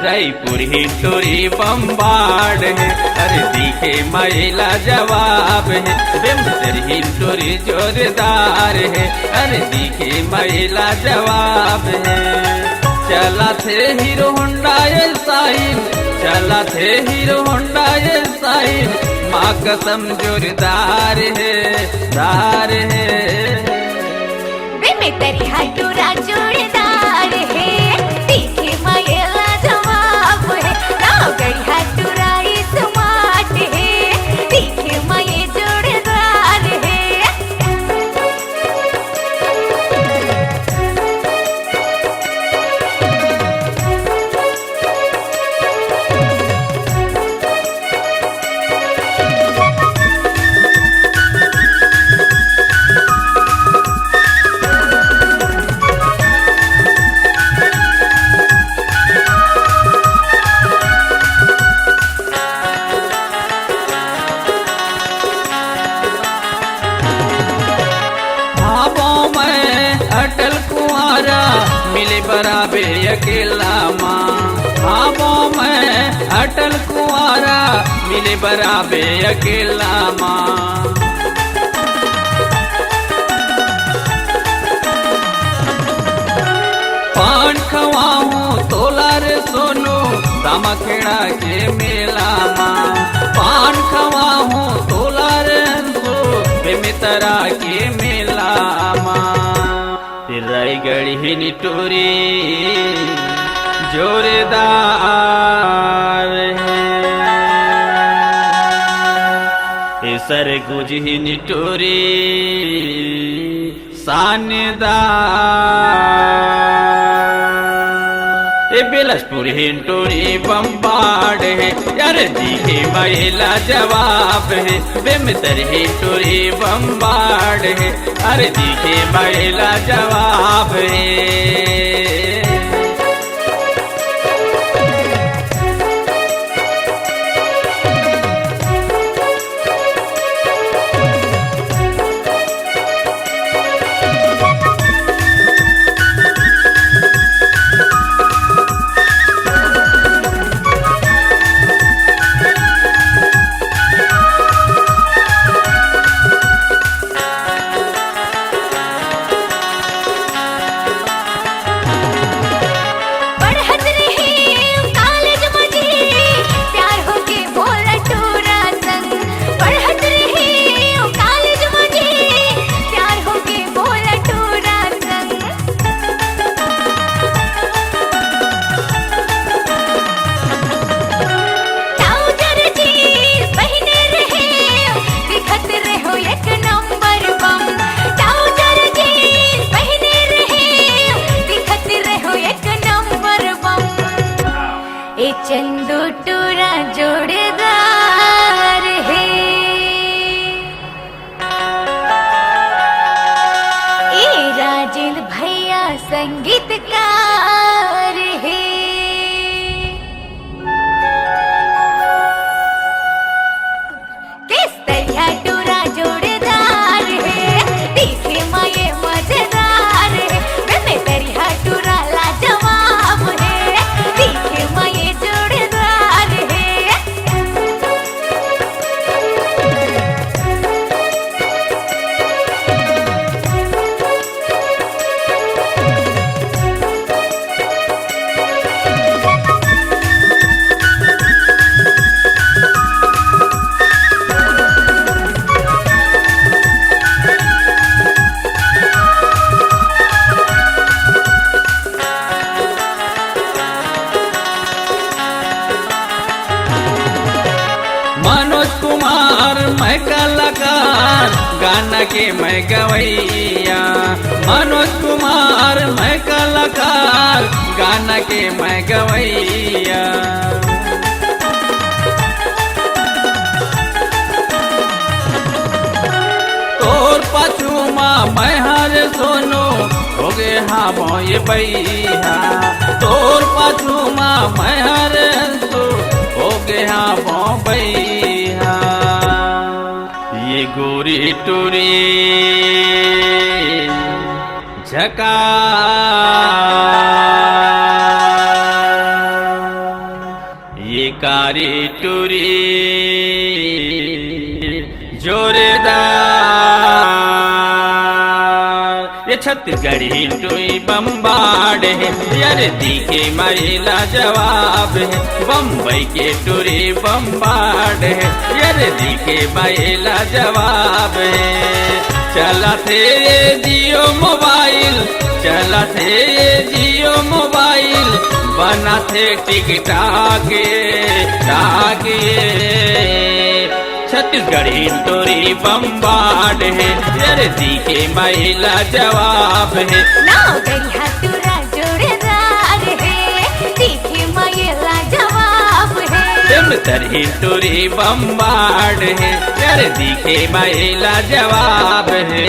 रायपुर ही टोरी बम्बाड़ है, अरे दिखे महिला जवाब है। बेमसर ही टोरी जोरदार है, अरे दिखे महिला जवाब है। चला थे हीरो होंडा ये साइन, चला थे हीरो होंडा ये साइन, माँ कसम जोरदार है, दार है। तेरी हटूरा जोरदार है, दिखे महिला जवाब है। नावगढ़ हटूरा स्मार्ट है, दिखे मये जोरदार है। अटल कुंवारा मिले बराबे अकेला माँ, ख्वाबों में अटल कुंवारा मिले बराबे अकेला माँ। पान खवाऊं तोला रे सोनू दामा खेड़ा के मेला माँ, पान खवाऊं तोला रे अंसू बेमितरा के मेला माँ। रायगढ़ ही निटोरी जोरदार है, सरगुज ही निटोरी शानदार। बिलासपुर ही टोरी बम्बाड़ है, यार दिखे महिला जवाब है। बेमतर ही टोरी बम्बाड़ है, अरे दिखे महिला जवाब है। चंदू टूरा जोड़दार है, ए राजेंद्र भैया संगीतकार है। किस तरह टूरा जोड़दार है, दिखे मये मजेदार है। मैं तरह टूरा लाजवाब है, दिखे मये मैं कलाकार गाना के मैं गवैया। मनोज कुमार मैं कलाकार गाना के मैं गवैया। तोर पछुमा मैं हर सोनो हो गे हाँ ये भैया। तोर पछुमा मैं हर सो हो गे हाँ भैया। ये गोरी टूरी झका कारी टूरी जोरदार। ये छत्तीसगढ़ी टूरी बम्बाड है, यार दिखे महिला जवाब है। बम्बई के टूरी बम्बाड है, यार दिखे महिला जवाब है। चला थे ये जियो मोबाइल, चला थे ये जियो मोबाइल, बना थे टिकटाक टाके। छत्तीसगढ़ी टोरी बम्बाड है, यार दिखे महिला जवाब है। नाव दरिया टूरा जोड़ेदार है, दिखे महिला जवाब है। तरही टोरी बम्बाड है, यार दिखे महिला जवाब है।